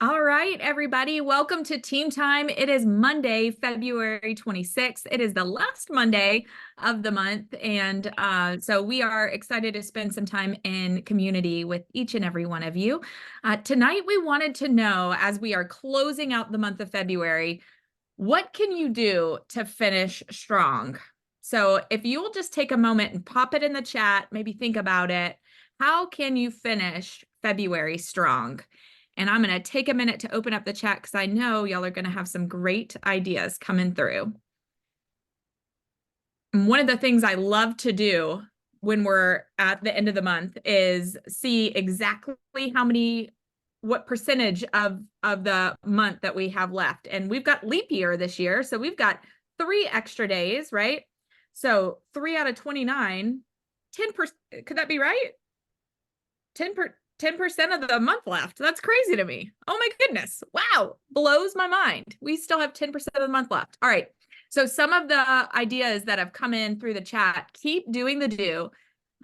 All right, everybody, welcome to Team Time. It is Monday, February 26th. It is the last Monday of the month. And so we are excited to spend some time in community with each and every one of you. Tonight, we wanted to know, as we are closing out the month of February, what can you do to finish strong? So if you will just take a moment and pop it in the chat, maybe think about it. How can you finish February strong? And I'm going to take a minute to open up the chat because I know y'all are going to have some great ideas coming through. And one of the things I love to do when we're at the end of the month is see exactly what percentage of the month that we have left. And we've got leap year this year, so we've got 3 extra days, right? So 3 out of 29, 10%, could that be right? 10% of the month left. That's crazy to me. Oh my goodness. Wow. Blows my mind. We still have 10% of the month left. All right. So some of the ideas that have come in through the chat, keep doing the do,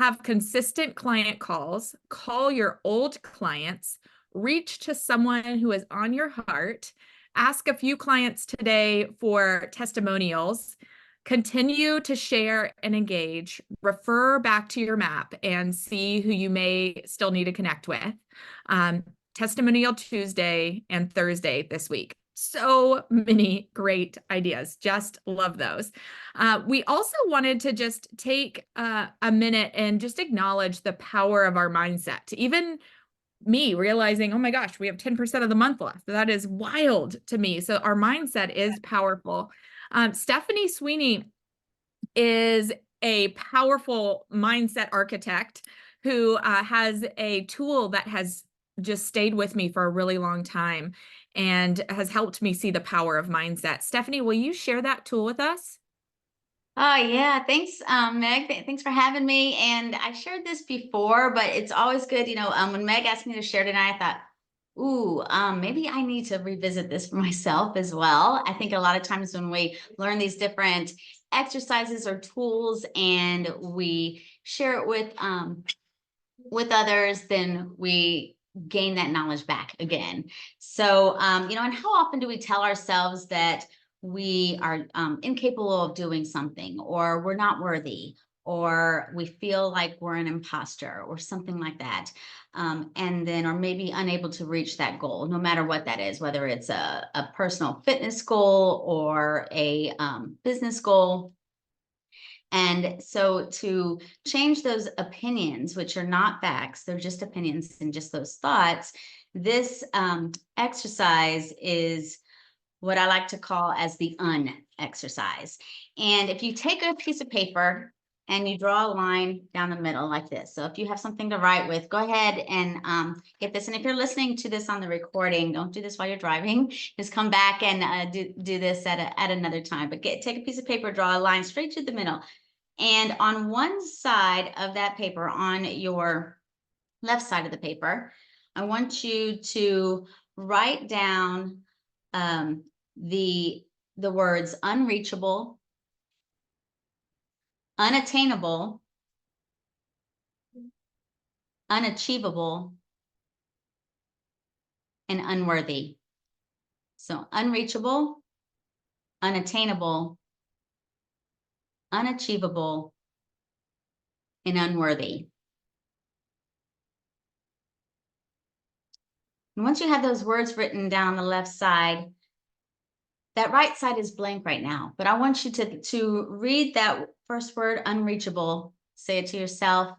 have consistent client calls, call your old clients, reach to someone who is on your heart, ask a few clients today for testimonials, continue to share and engage, refer back to your map and see who you may still need to connect with. Testimonial Tuesday and Thursday this week. So many great ideas. Just love those. We also wanted to just take a minute and just acknowledge the power of our mindset. Even me realizing, oh my gosh, we have 10% of the month left. That is wild to me. So our mindset is powerful. Stephanie Sweeney is a powerful mindset architect who has a tool that has just stayed with me for a really long time and has helped me see the power of mindset. Stephanie, will you share that tool with us? Oh, yeah. Thanks, Meg. Thanks for having me. And I shared this before, but it's always good. When Meg asked me to share tonight, I thought, ooh, maybe I need to revisit this for myself as well. I think a lot of times when we learn these different exercises or tools and we share it with others, then we gain that knowledge back again. So, and how often do we tell ourselves that we are incapable of doing something, or we're not worthy, or we feel like we're an imposter, or something like that, and then or maybe unable to reach that goal, no matter what that is, whether it's a personal fitness goal or a business goal. And so to change those opinions, which are not facts, they're just opinions and just those thoughts, this exercise is what I like to call as the exercise. And if you take a piece of paper and you draw a line down the middle like this. So if you have something to write with, go ahead and get this. And if you're listening to this on the recording, don't do this while you're driving. Just come back and do this at another time. But take a piece of paper, draw a line straight to the middle. And on one side of that paper, on your left side of the paper, I want you to write down the words unreachable, unattainable, unachievable, and unworthy. So unreachable, unattainable, unachievable, and unworthy. And once you have those words written down on the left side, that right side is blank right now, but I want you to read that first word, unreachable, say it to yourself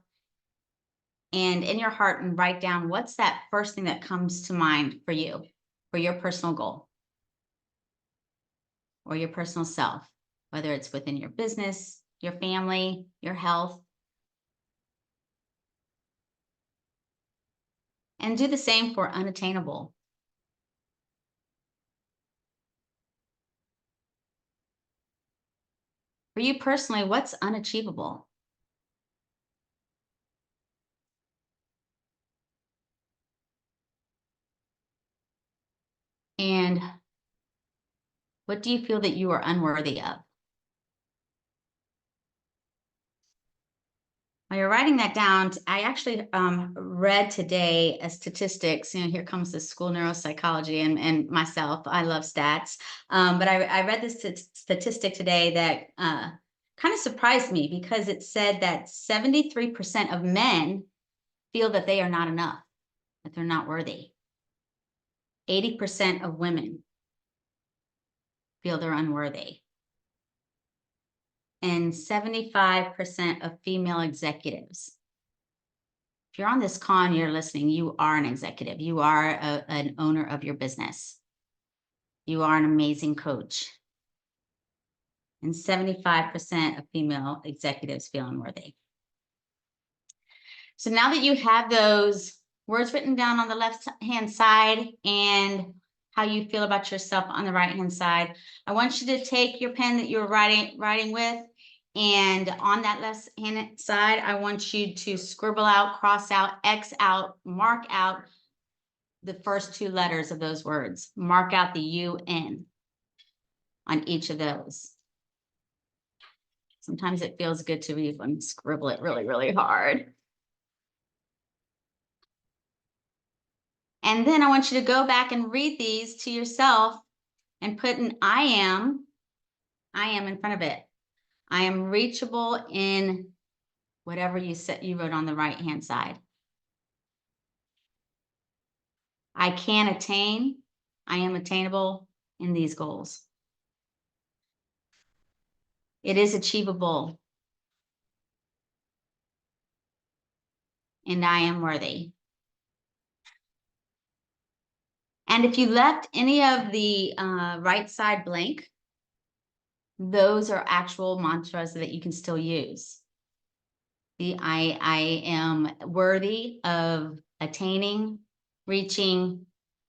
and in your heart, and write down what's that first thing that comes to mind for you, for your personal goal or your personal self, whether it's within your business, your family, your health. And do the same for unattainable. For you personally, what's unachievable? And what do you feel that you are unworthy of? while you're writing that down, I actually read today a statistics. Here comes the school neuropsychology and myself. I love stats. But I read this statistic today that kind of surprised me, because it said that 73% of men feel that they are not enough, that they're not worthy. 80% of women feel they're unworthy. And 75% of female executives. If you're on this call and you're listening, you are an executive. You are an owner of your business. You are an amazing coach. And 75% of female executives feel unworthy. So now that you have those words written down on the left-hand side and how you feel about yourself on the right-hand side, I want you to take your pen that you're writing with, and on that left-hand side, I want you to scribble out, cross out, X out, mark out the first two letters of those words. Mark out the UN on each of those. Sometimes it feels good to even scribble it really, really hard. And then I want you to go back and read these to yourself and put an I am in front of it. I am reachable in whatever you wrote on the right-hand side. I can attain. I am attainable in these goals. It is achievable. And I am worthy. And if you left any of the right side blank, those are actual mantras that you can still use. I am worthy of attaining, reaching,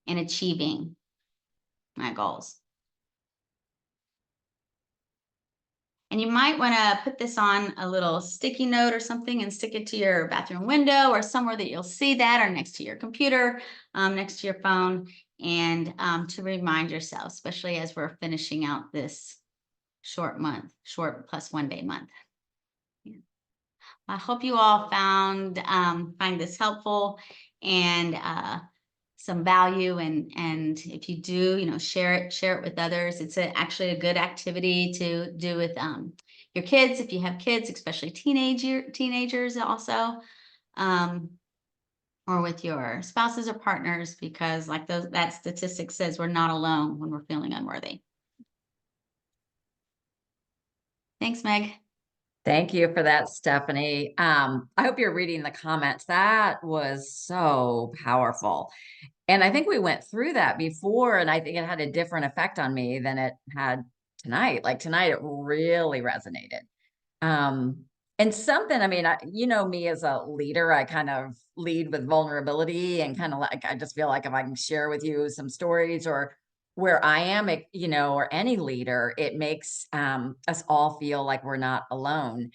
and achieving my goals. And you might want to put this on a little sticky note or something and stick it to your bathroom window or somewhere that you'll see that, or next to your computer, next to your phone, and to remind yourself, especially as we're finishing out this short plus 1 day month. Yeah. I hope you all find this helpful and some value, and if you do, share it with others. It's actually a good activity to do with your kids, if you have kids, especially teenagers also, or with your spouses or partners, because like that statistic says, we're not alone when we're feeling unworthy. Thanks, Meg. Thank you for that, Stephanie. I hope you're reading the comments. That was so powerful. And I think we went through that before, and I think it had a different effect on me than it had tonight. Like tonight, it really resonated. And something, I mean, me as a leader, I kind of lead with vulnerability, and kind of like, I just feel like if I can share with you some stories or where I am, or any leader, it makes us all feel like we're not alone.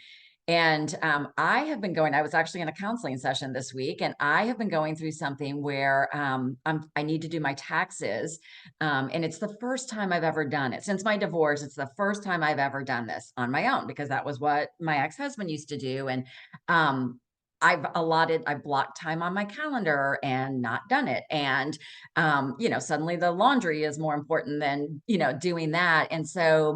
And I was actually in a counseling session this week, and I have been going through something where I need to do my taxes. And it's the first time I've ever done it since my divorce. It's the first time I've ever done this on my own, because that was what my ex-husband used to do. And I've blocked time on my calendar and not done it. And, suddenly the laundry is more important than, doing that. And so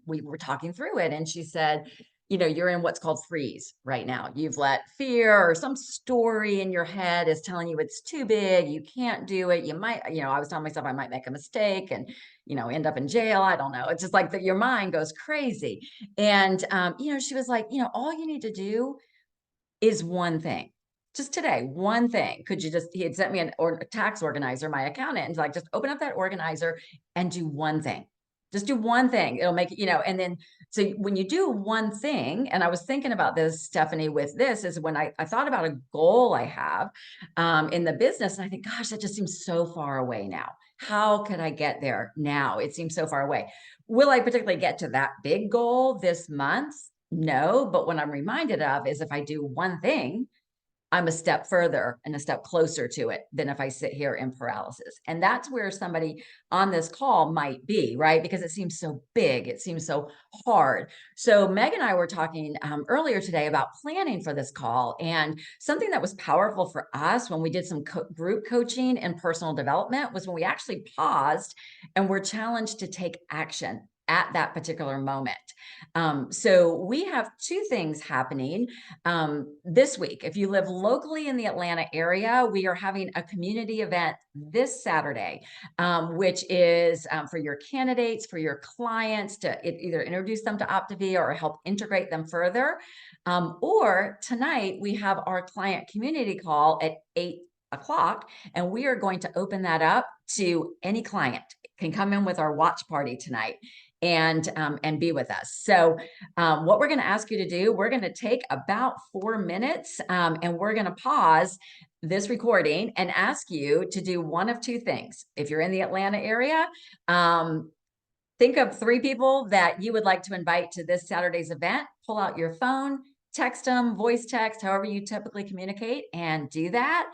we were talking through it, and she said, you're in what's called freeze right now. You've let fear or some story in your head is telling you it's too big. You can't do it. You might, I was telling myself I might make a mistake and, end up in jail. I don't know. It's just like that. Your mind goes crazy. And, she was like, all you need to do is one thing. Just today, one thing. He had sent me a tax organizer, my accountant, and like, just open up that organizer and do one thing. Just do one thing. It'll make it, and then, so when you do one thing, and I was thinking about this, Stephanie, with this, is when I thought about a goal I have in the business, and I think, gosh, that just seems so far away now. How could I get there now? It seems so far away. Will I particularly get to that big goal this month? No, but what I'm reminded of is if I do one thing, I'm a step further and a step closer to it than if I sit here in paralysis. And that's where somebody on this call might be, right? Because it seems so big, it seems so hard. So Meg and I were talking earlier today about planning for this call, and something that was powerful for us when we did some group coaching and personal development was when we actually paused and were challenged to take action at that particular moment. So we have two things happening this week. If you live locally in the Atlanta area, we are having a community event this Saturday, which is for your candidates, for your clients to either introduce them to Optavia or help integrate them further. Or tonight we have our client community call at 8 o'clock, and we are going to open that up to any client can come in with our watch party tonight and be with us. So what we're going to ask you to do, we're going to take about 4 minutes and we're going to pause this recording and ask you to do one of two things. If you're in the Atlanta area, think of 3 people that you would like to invite to this Saturday's event. Pull out your phone, text them, voice text, however you typically communicate, and do that.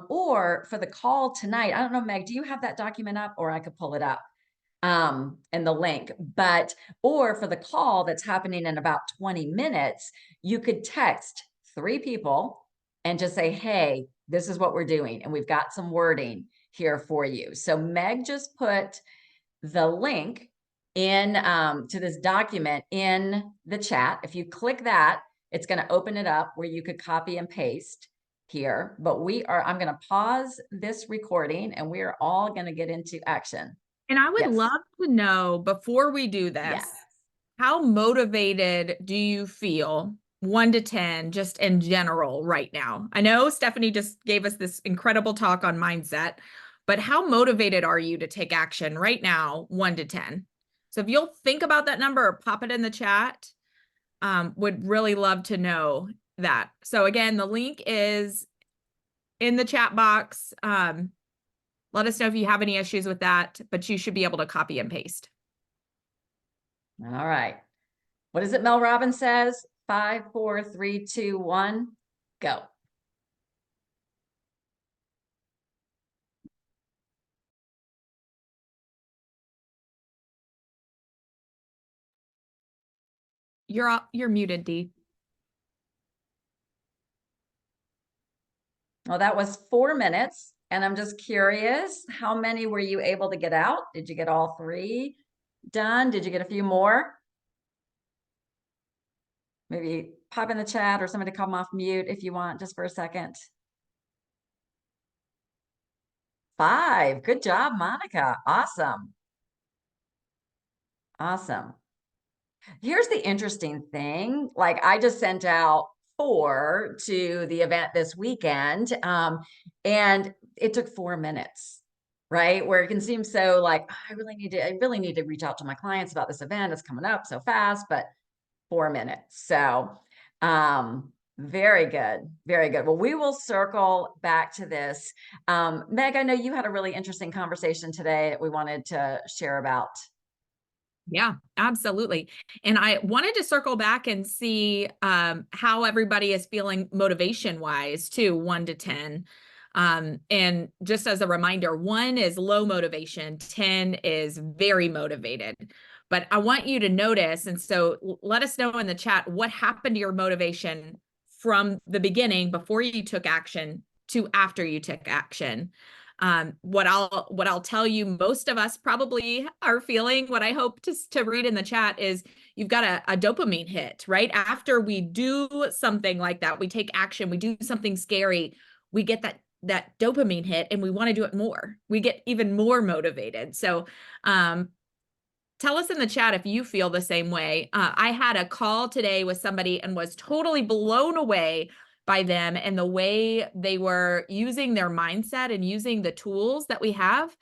Or for the call tonight, I don't know, Meg, do you have that document up, or I could pull it up and the link, or for the call that's happening in about 20 minutes, you could text 3 people and just say, hey, this is what we're doing. And we've got some wording here for you. So Meg just put the link in to this document in the chat. If you click that, it's going to open it up where you could copy and paste here. But I'm going to pause this recording and we are all going to get into action. And I would Yes. love to know, before we do this, Yes. how motivated do you feel, 1 to 10, just in general right now? I know Stephanie just gave us this incredible talk on mindset, but how motivated are you to take action right now, 1 to 10? So if you'll think about that number or pop it in the chat, would really love to know that. So again, the link is in the chat box. Let us know if you have any issues with that, but you should be able to copy and paste. All right. What is it Mel Robbins says? 5, 4, 3, 2, 1, go. You're muted, Dee. Well, that was 4 minutes. And I'm just curious, how many were you able to get out? Did you get all 3 done? Did you get a few more? Maybe pop in the chat or somebody come off mute if you want, just for a second. 5. Good job, Monica. Awesome. Awesome. Here's the interesting thing. Like, I just sent out 4 to the event this weekend, and it took 4 minutes, right? Where it can seem so like, oh, I really need to reach out to my clients about this event. It's coming up so fast, but 4 minutes. So, very good. Very good. Well, we will circle back to this. Meg, I know you had a really interesting conversation today that we wanted to share about. Yeah, absolutely. And I wanted to circle back and see how everybody is feeling motivation wise too, 1 to 10. And just as a reminder, 1 is low motivation, 10 is very motivated. But I want you to notice, and so let us know in the chat, what happened to your motivation from the beginning before you took action to after you took action. What I'll tell you, most of us probably are feeling, what I hope to read in the chat is you've got a dopamine hit, right? After we do something like that, we take action, we do something scary, we get that dopamine hit and we want to do it more. We get even more motivated. So, tell us in the chat if you feel the same way. I had a call today with somebody and was totally blown away by them and the way they were using their mindset and using the tools that we have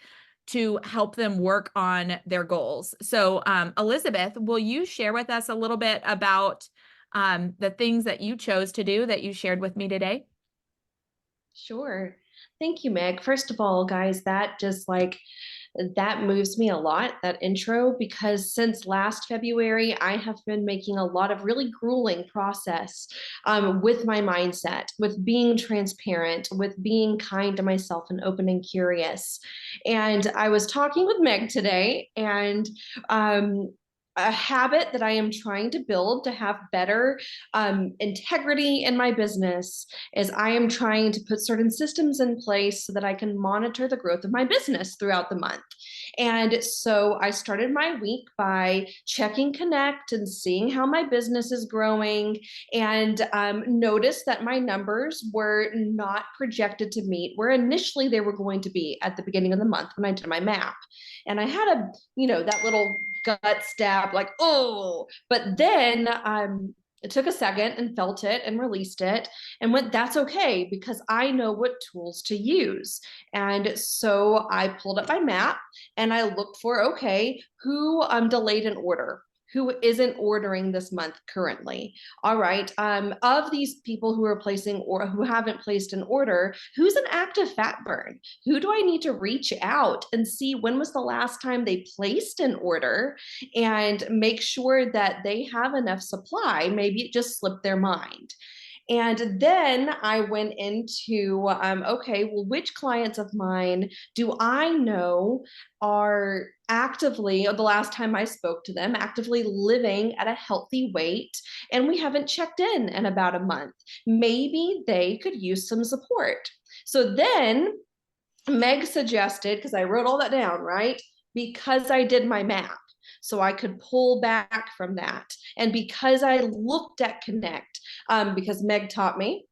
to help them work on their goals. So, Elizabeth, will you share with us a little bit about the things that you chose to do that you shared with me today? Sure. Thank you, Meg. First of all, guys, that just like that moves me a lot, that intro, because since last February, I have been making a lot of really grueling process with my mindset, with being transparent, with being kind to myself and open and curious. And I was talking with Meg today, and a habit that I am trying to build to have better integrity in my business is I am trying to put certain systems in place so that I can monitor the growth of my business throughout the month. And so I started my week by checking Connect and seeing how my business is growing, and noticed that my numbers were not projected to meet where initially they were going to be at the beginning of the month when I did my map. And I had that little gut stab, like, oh, but then it took a second and felt it and released it and went, that's okay, because I know what tools to use. And so I pulled up my map and I looked for, okay, who delayed an order? Who isn't ordering this month currently? All right. Of these people who are placing or who haven't placed an order, who's an active fat burn? Who do I need to reach out and see when was the last time they placed an order, and make sure that they have enough supply? Maybe it just slipped their mind. And then I went into, okay, well, which clients of mine do I know are actively, or the last time I spoke to them, actively living at a healthy weight, and we haven't checked in about a month. Maybe they could use some support. So then Meg suggested, because I wrote all that down, right? Because I did my map, so I could pull back from that. And because I looked at Connect, because Meg taught me,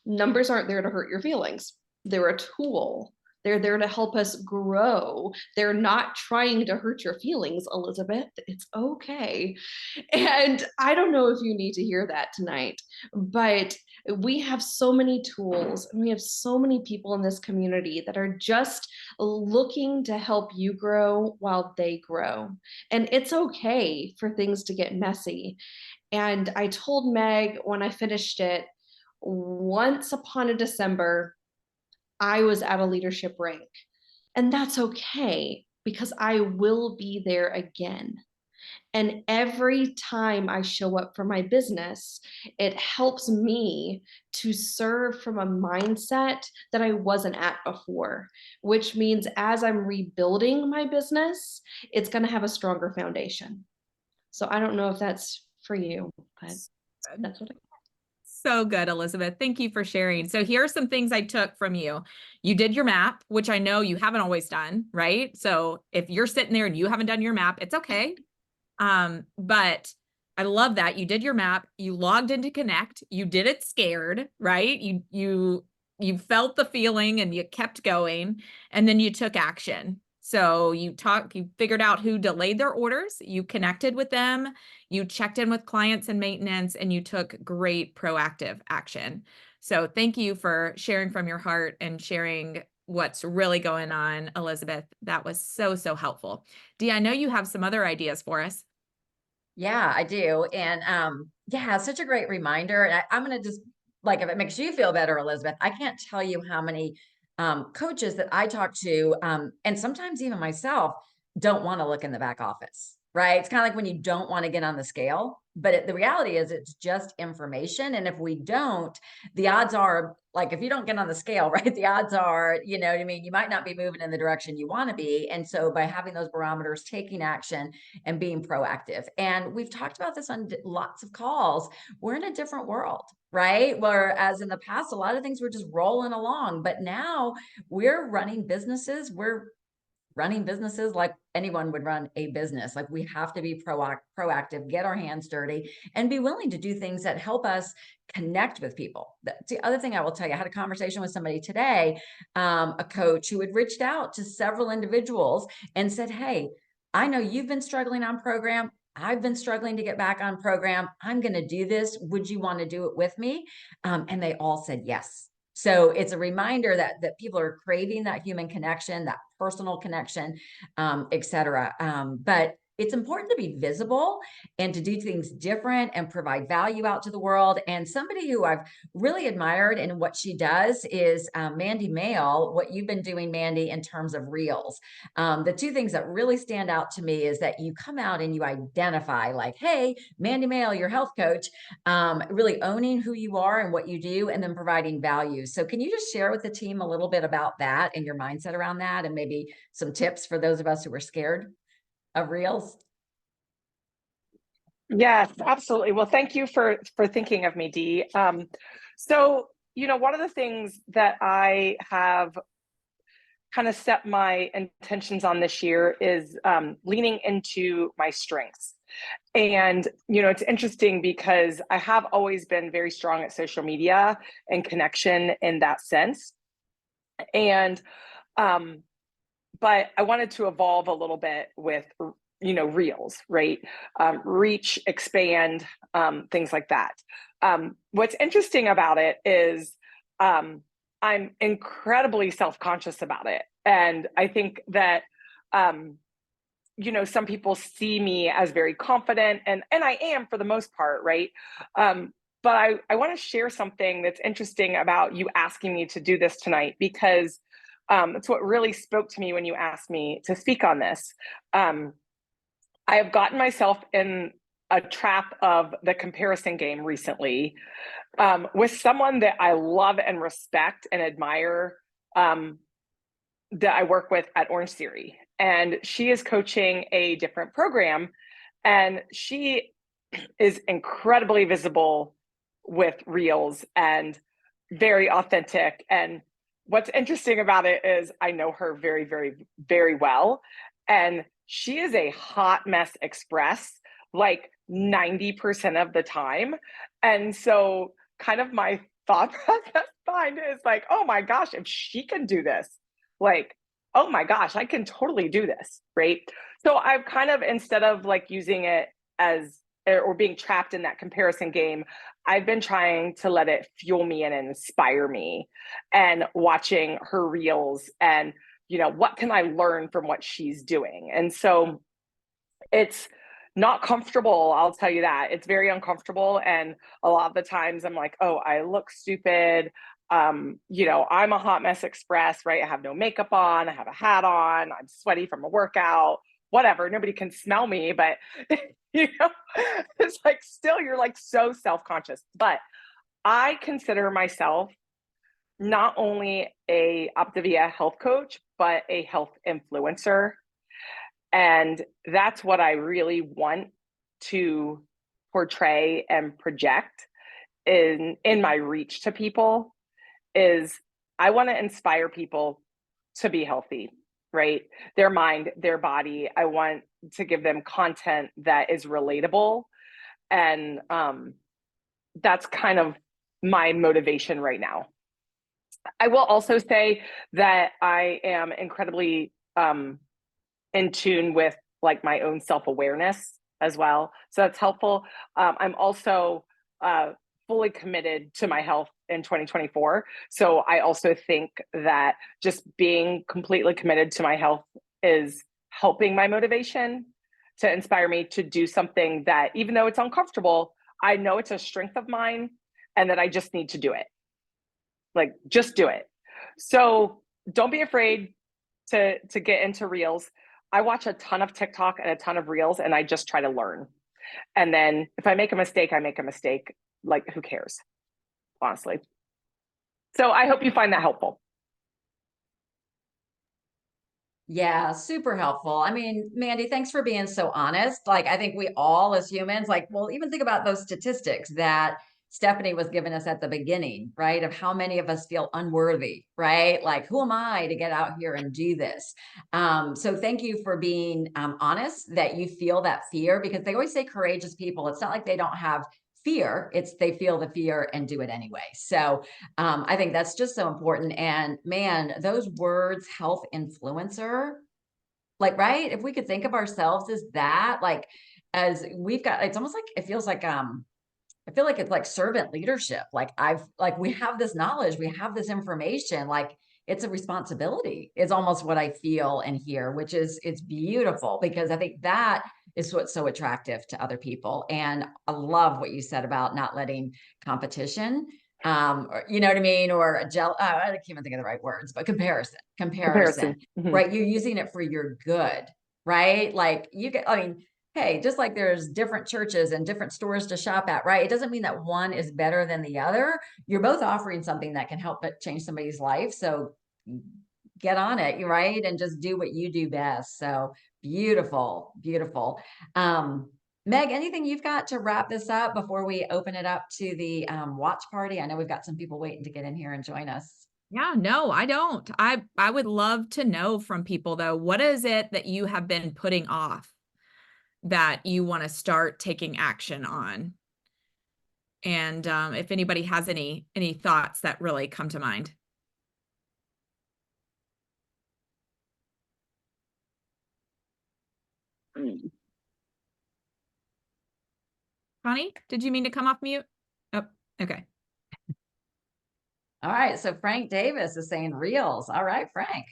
numbers aren't there to hurt your feelings. They're a tool. They're there to help us grow. They're not trying to hurt your feelings, Elizabeth. It's okay. And I don't know if you need to hear that tonight, but we have so many tools and we have so many people in this community that are just looking to help you grow while they grow. And it's okay for things to get messy. And I told Meg when I finished it, once upon a December, I was at a leadership rank. And that's okay, because I will be there again. And every time I show up for my business, it helps me to serve from a mindset that I wasn't at before, which means as I'm rebuilding my business, it's going to have a stronger foundation. So I don't know if that's for you, but that's what I So good, Elizabeth. Thank you for sharing. So here are some things I took from you. You did your map, which I know you haven't always done, right? So if you're sitting there and you haven't done your map, it's okay. But I love that you did your map, you logged into Connect, you did it scared, right? You felt the feeling and you kept going, and then you took action. So you figured out who delayed their orders, you connected with them, you checked in with clients and maintenance, and you took great proactive action. So thank you for sharing from your heart and sharing what's really going on, Elizabeth. That was so, so helpful. Dee, I know you have some other ideas for us. Yeah, I do. And yeah, such a great reminder. And I'm going to just, like, if it makes you feel better, Elizabeth, I can't tell you how many coaches that I talk to, and sometimes even myself, don't want to look in the back office, right? It's kind of like when you don't want to get on the scale, but the reality is it's just information. And if we don't, the odds are, like, if you don't get on the scale, right, the odds are, you know what I mean? You might not be moving in the direction you want to be. And so by having those barometers, taking action and being proactive. And we've talked about this on lots of calls. We're in a different world, right? Whereas in the past, a lot of things were just rolling along, but now we're running businesses. We're running businesses like anyone would run a business. Like, we have to be proactive, get our hands dirty, and be willing to do things that help us connect with people. That's the other thing I will tell you. I had a conversation with somebody today, a coach who had reached out to several individuals and said, hey, I know you've been struggling on program. I've been struggling to get back on program. I'm going to do this. Would you want to do it with me? And they all said yes. So it's a reminder that people are craving that human connection, that personal connection, et cetera. But it's important to be visible and to do things different and provide value out to the world. And somebody who I've really admired in what she does is Mandy Mail, what you've been doing, Mandy, in terms of reels. The two things that really stand out to me is that you come out and you identify like, hey, Mandy Mail, your health coach, really owning who you are and what you do, and then providing value. So can you just share with the team a little bit about that and your mindset around that, and maybe some tips for those of us who are scared of reels? Yes, absolutely. Well, thank you for thinking of me, Dee. So, one of the things that I have kind of set my intentions on this year is leaning into my strengths. And, it's interesting because I have always been very strong at social media and connection in that sense. And, but I wanted to evolve a little bit with, reels, right? Reach, expand, things like that. What's interesting about it is I'm incredibly self-conscious about it. And I think that, some people see me as very confident, and I am for the most part, right? But I want to share something that's interesting about you asking me to do this tonight, because it's what really spoke to me when you asked me to speak on this. I have gotten myself in a trap of the comparison game recently with someone that I love and respect and admire, that I work with at Orange Theory. And she is coaching a different program, and she is incredibly visible with reels and very authentic. And what's interesting about it is I know her very, very, very well. And she is a hot mess express, like 90% of the time. And so kind of my thought process behind it is like, oh my gosh, if she can do this, like, oh my gosh, I can totally do this, right? So I've kind of, instead of like using it as, or being trapped in that comparison game, I've been trying to let it fuel me and inspire me, and watching her reels and, what can I learn from what she's doing? And so it's not comfortable, I'll tell you that. It's very uncomfortable. And a lot of the times I'm like, oh, I look stupid. I'm a hot mess express, right? I have no makeup on, I have a hat on, I'm sweaty from a workout, whatever. Nobody can smell me, but it's like, still, you're like so self-conscious. But I consider myself not only a Optavia health coach, but a health influencer. And that's what I really want to portray and project in my reach to people, is I want to inspire people to be healthy, right? Their mind, their body. I want to give them content that is relatable. And that's kind of my motivation right now. I will also say that I am incredibly in tune with like my own self-awareness as well. So that's helpful. I'm also fully committed to my health in 2024. So I also think that just being completely committed to my health is helping my motivation to inspire me to do something that, even though it's uncomfortable, I know it's a strength of mine and that I just need to do it. Like, just do it. So don't be afraid to get into reels. I watch a ton of TikTok and a ton of reels, and I just try to learn. And then if I make a mistake, I make a mistake. Like, who cares, honestly? So I hope you find that helpful. Yeah, super helpful. I mean, Mandy, thanks for being so honest. Like, I think we all as humans, like, well, even think about those statistics that Stephanie was giving us at the beginning, right? Of how many of us feel unworthy, right? Like, who am I to get out here and do this? So thank you for being honest that you feel that fear, because they always say courageous people, it's not like they don't have fear, it's they feel the fear and do it anyway. So I think that's just so important. And man, those words, health influencer, like, right? If we could think of ourselves as that, like, as we've got, it's almost like, it feels like, I feel like it's like servant leadership. Like we have this knowledge, we have this information, like it's a responsibility is almost what I feel and hear, which is, it's beautiful, because I think that is what's so attractive to other people. And I love what you said about not letting competition, or, you know what I mean? Or a I can't even think of the right words, but comparison, Mhm. right? You're using it for your good, right? Like you get, I mean, hey, just like there's different churches and different stores to shop at, right? It doesn't mean that one is better than the other. You're both offering something that can help it change somebody's life. So get on it, right? And just do what you do best. So beautiful, beautiful. Meg, anything you've got to wrap this up before we open it up to the watch party? I know we've got some people waiting to get in here and join us. Yeah, no, I don't. I would love to know from people though, what is it that you have been putting off that you want to start taking action on? And if anybody has any thoughts that really come to mind. Connie, did you mean to come off mute? Oh, okay. All right. So Frank Davis is saying reels. All right, Frank.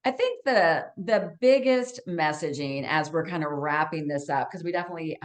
I think the biggest messaging as we're kind of wrapping this up, because we definitely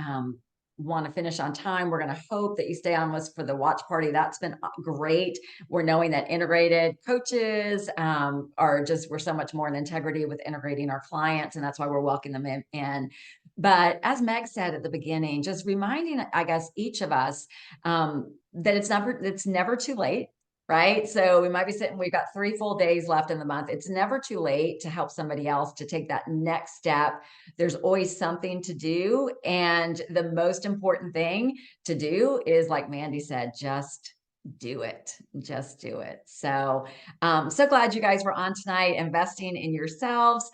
want to finish on time. We're going to hope that you stay on with us for the watch party. That's been great. We're knowing that integrated coaches we're so much more in integrity with integrating our clients, and that's why we're welcoming them in. But as Meg said at the beginning, just reminding, I guess, each of us that it's never too late. Right. So we might be sitting, we've got 3 full days left in the month. It's never too late to help somebody else to take that next step. There's always something to do. And the most important thing to do is, like Mandy said, just do it. Just do it. So, so glad you guys were on tonight, investing in yourselves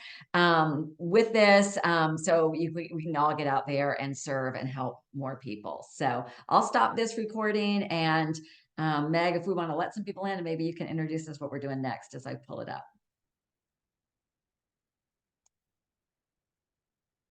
with this. So we can all get out there and serve and help more people. So I'll stop this recording, and Meg, if we want to let some people in, and maybe you can introduce us what we're doing next as I pull it up.